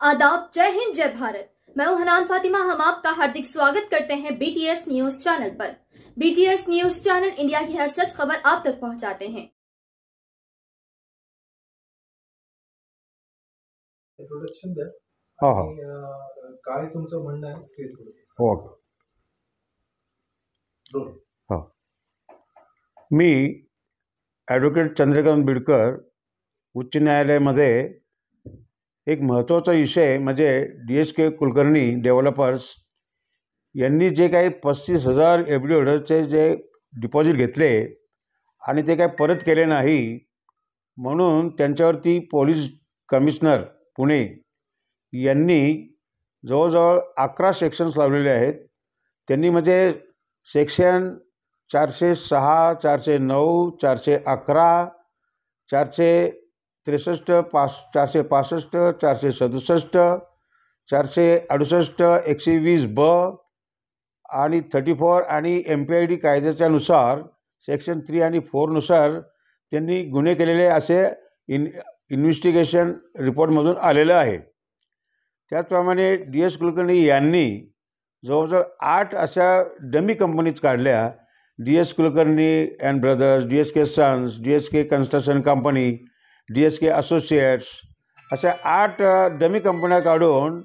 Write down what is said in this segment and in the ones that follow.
आदाब, जय हिंद, जय भारत। मैं हूं हनान फातिमा। हम आपका हार्दिक स्वागत करते हैं बीटीएस न्यूज चैनल पर। बीटीएस न्यूज चैनल इंडिया की हर सच खबर आप तक पहुंचाते हैं। इंट्रोडक्शन द्या हो आणि काय तुमचं म्हणणं आहे ते थोडं हो बोल. हो मी ॲडव्होकेट चंद्रकांत बिडकर उच्च न्यायालयामध्ये एक महत्त्वाचा विषय म्हणजे DSK कुलकर्णी डेव्हलपर्स यांनी जे काही 35,000 FD होल्डरचे जे डिपॉझिट घेतले आणि ते काही परत केले नाही म्हणून त्यांच्यावरती पोलीस कमिशनर पुणे यांनी जवळजवळ 11 सेक्शन्स लावलेले आहेत. त्यांनी म्हणजे सेक्शन 406, 409, 411, 463, 465, 467, 468, 120B आणि 34 आणि MPID कायद्याच्यानुसार सेक्शन 3 आणि 4 नुसार त्यांनी गुन्हे केलेले असे इन्व्हेस्टिगेशन रिपोर्टमधून आलेलं आहे. त्याचप्रमाणे DS कुलकर्णी यांनी जवळजवळ 8 अशा डमी कंपनीज काढल्या. DS Kulkarni and brothers, DSK sons, DSK construction company, DSK associates अशा 8 डमी कंपन्या काढून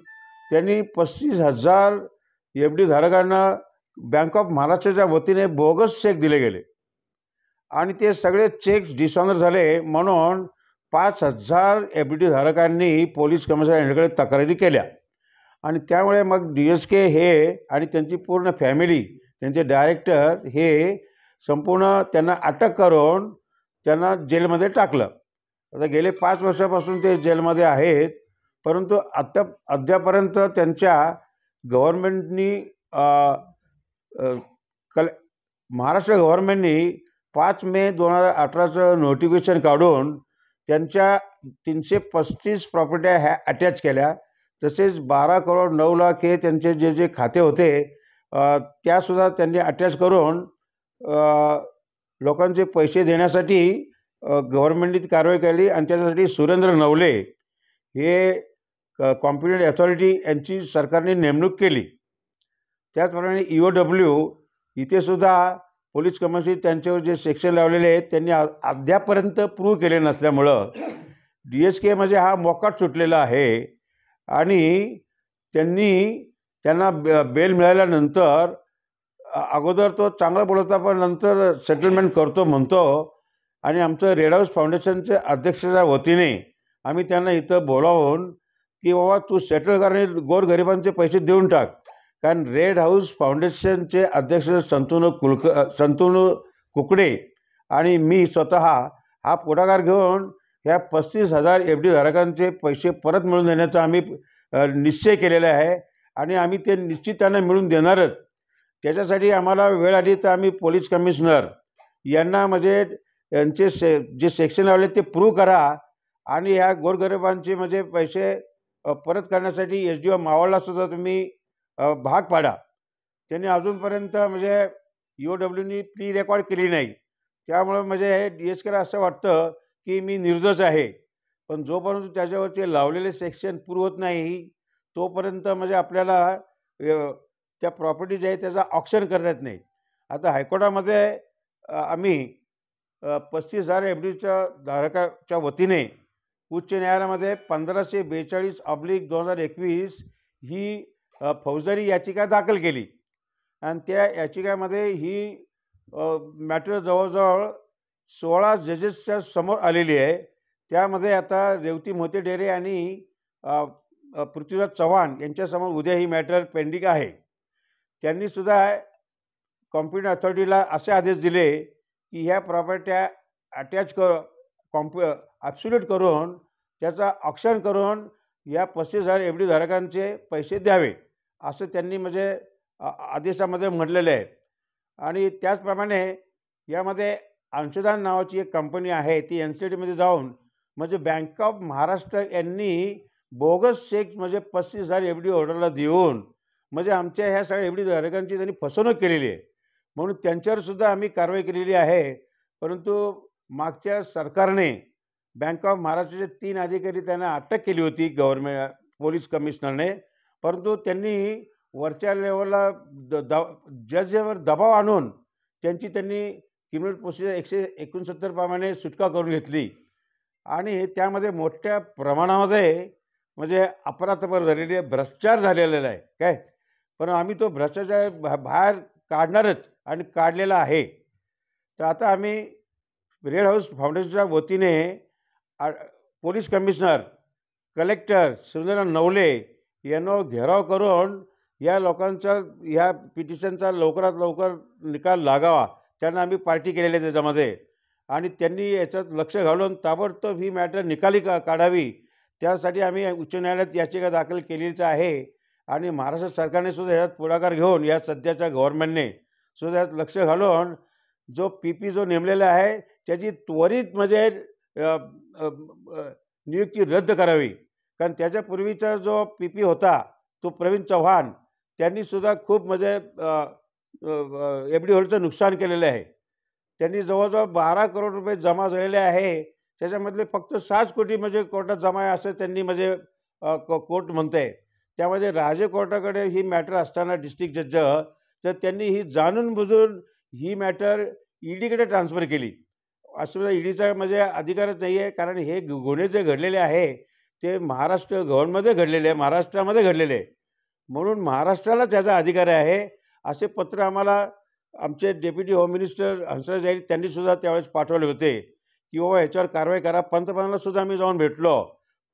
त्यांनी 35,000 FD धारकांना बँक ऑफ महाराष्ट्राच्या वतीने बोगस चेक दिले गेले आणि ते सगळे चेक्स डिसऑनर झाले म्हणून 5,000 FD धारकांनी पोलीस कमिशनर यांच्याकडे तक्रारी केल्या आणि त्यामुळे मग DSK हे आणि त्यांची पूर्ण फॅमिली, त्यांचे डायरेक्टर हे संपूर्ण त्यांना अटक करून त्यांना जेलमध्ये टाकलं. आता गेले 5 वर्षापासून ते जेलमध्ये आहेत, परंतु अद्यापर्यंत त्यांच्या गव्हर्नमेंटनी महाराष्ट्र गव्हर्नमेंटनी 5 मे 2018चं नोटिफिकेशन काढून त्यांच्या 335 प्रॉपर्ट्या ह्या अटॅच केल्या. तसेच 12,09,00,000 हे त्यांचे जे जे खाते होते त्यासुद्धा त्यांनी अटॅच करून लोकांचे पैसे देण्यासाठी गव्हर्नमेंटने कारवाई केली आणि त्याच्यासाठी सुरेंद्र नवले हे कॉम्पिटंट अथॉरिटी यांची सरकारने नेमणूक केली. त्याचप्रमाणे EOW इथेसुद्धा पोलीस कमिशनर त्यांच्यावर जे सेक्शन लावलेले आहेत त्यांनी अद्यापर्यंत प्रूव्ह केले नसल्यामुळं DSK म्हणजे हा मोकाट सुटलेला आहे आणि त्यांना बेल मिळाल्यानंतर अगोदर तो चांगला बोलत पण नंतर सेटलमेंट करतो म्हणतो आणि आमचं रेड हाऊस फाउंडेशनच्या अध्यक्षाच्या वतीने आम्ही त्यांना इथं बोलावून की बाबा तू सेटल करणे गोरगरिबांचे पैसे देऊन टाक. कारण रेड हाऊस फाउंडेशनचे अध्यक्ष संतनू कुकडे आणि मी स्वतः हा पुढाकार घेऊन ह्या 35,000 FD धारकांचे पैसे परत मिळवून देण्याचा आम्ही निश्चय केलेला आहे आणि आम्ही ते निश्चित त्यांना मिळवून देणारच. त्याच्यासाठी आम्हाला वेळ आली तर आम्ही पोलीस कमिशनर यांना म्हणजे यांचे जे सेक्शन लावले ते प्रूव्ह करा आणि ह्या गोरगरिबांचे म्हणजे पैसे परत करण्यासाठी SDO मावळलासुद्धा तुम्ही भाग पाडा. त्यांनी अजूनपर्यंत म्हणजे EOWनी प्ली रेकॉर्ड केली नाही. त्यामुळं म्हणजे DSKला असं वाटतं की मी निर्दोष आहे, पण जोपर्यंत त्याच्यावरचे लावलेले सेक्शन प्रूव्ह होत नाही तोपर्यंत म्हणजे आपल्याला त्या प्रॉपर्टी जे आहे त्याचा ऑक्शन करता येत नाही. आता हायकोर्टामध्ये आम्ही 35,000 FDच्या धारकाच्या वतीने उच्च न्यायालयामध्ये 1542/2021 ही फौजदारी याचिका दाखल केली आणि त्या याचिकामध्ये ही मॅटर जवळजवळ 16 जजेसच्या समोर आलेली आहे. त्यामध्ये आता रेवती मोते डेरे आणि पृथ्वीराज चव्हाण यांच्यासमोर उद्या ही मॅटर पेंडिंग आहे. त्यांनीसुद्धा कॉम्पिटंट अथॉरिटीला असे आदेश दिले की ह्या प्रॉपर्ट्या अटॅच ॲब्सोल्यूट करून त्याचा ऑक्शन करून या 35,000 FD धारकांचे पैसे द्यावे असं त्यांनी म्हणजे आदेशामध्ये म्हटलेलं आहे. आणि त्याचप्रमाणे यामध्ये अंशदान नावाची एक कंपनी आहे ती NCLTमध्ये जाऊन म्हणजे बँक ऑफ महाराष्ट्र यांनी बोगस चेक म्हणजे 35,000 FD होल्डरला देऊन म्हणजे आमच्या ह्या सगळ्या FD धारकांची त्यांनी फसवणूक केलेली आहे म्हणून त्यांच्यावर सुद्धा आम्ही कारवाई केलेली आहे. परंतु मागच्या सरकारने बँक ऑफ महाराष्ट्राचे 3 अधिकारी त्यांना अटक केली होती पोलीस कमिशनरने, परंतु त्यांनी वरच्या लेवलला जजवर दबाव आणून त्यांनी क्रिमिनल प्रोसिजर 169 प्रमाणे सुटका करून घेतली आणि त्यामध्ये मोठ्या प्रमाणामध्ये म्हणजे अफरातफर झालेली आहे, भ्रष्टाचार झालेला आहे काय. पण आम्ही तो भ्रष्टाचार बाहेर काढणारच आणि काढलेला आहे. तर आता आम्ही रेड हाऊस फाउंडेशनच्या वतीने police commissioner, collector Surendra Navale यांना घेराव करून या लोकांचा ह्या पिटिशनचा लवकरात लवकर निकाल लागावा त्यांना आम्ही पार्टी केलेली आहे त्याच्यामध्ये. आणि त्यांनी याच्यात लक्ष घालून ताबडतोब ही मॅटर निकाली काढावी त्यासाठी आम्ही उच्च न्यायालयात याचिका दाखल केलेलीच आहे. आणि महाराष्ट्र सरकारने सुद्धा यात पुढाकार घेऊन या सध्याच्या गव्हर्नमेंटने सुद्धा यात लक्ष घालून जो PP जो नेमलेला आहे त्याची त्वरित म्हणजे नियुक्ती रद्द करावी. कारण त्याच्यापूर्वीचा जो PP होता तो प्रवीण चव्हाण त्यांनी सुद्धा खूप म्हणजे FD होल्डचं नुकसान केलेलं आहे. त्यांनी जवळजवळ 12 करोड रुपये जमा झालेले आहे. त्याच्यामधले फक्त 6 कोटी म्हणजे कोर्टात जमा आहे असं त्यांनी म्हणजे कोर्ट म्हणते. त्यामध्ये राजे कोर्टाकडे ही मॅटर असताना डिस्ट्रिक्ट जज तर त्यांनी ही जाणून बुजून ही मॅटर EDकडे ट्रान्सफर केली. असं EDचा म्हणजे अधिकारच नाही आहे. कारण हे गुन्हे जे घडलेले आहे ते महाराष्ट्र गव्हर्नमेंटमध्ये घडलेले आहे, महाराष्ट्रामध्ये घडलेले आहे. म्हणून महाराष्ट्राला त्याचा अधिकार आहे असे पत्र आम्हाला आमचे deputy home minister Hansraj Ahir त्यांनी सुद्धा त्यावेळेस पाठवले होते की बाबा याच्यावर कारवाई करा. पंतप्रधानांना सुद्धा आम्ही जाऊन भेटलो.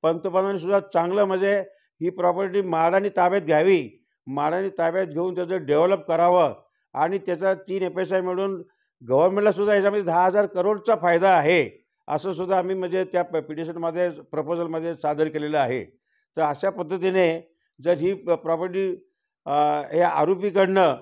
पंतप्रधानांनी सुद्धा चांगलं म्हणजे ही प्रॉपर्टी म्हाडानी ताब्यात घ्यावी, म्हाडानी ताब्यात घेऊन त्याचं डेव्हलप करावं आणि त्याचा 3 FSI मिळून गव्हर्नमेंटला सुद्धा याच्यामध्ये 10,000 करोडचा फायदा आहे असं सुद्धा आम्ही म्हणजे त्या पिटिशनमध्ये प्रपोजलमध्ये सादर केलेलं आहे. तर अशा पद्धतीने जर ही प्रॉपर्टी या आरोपीकडनं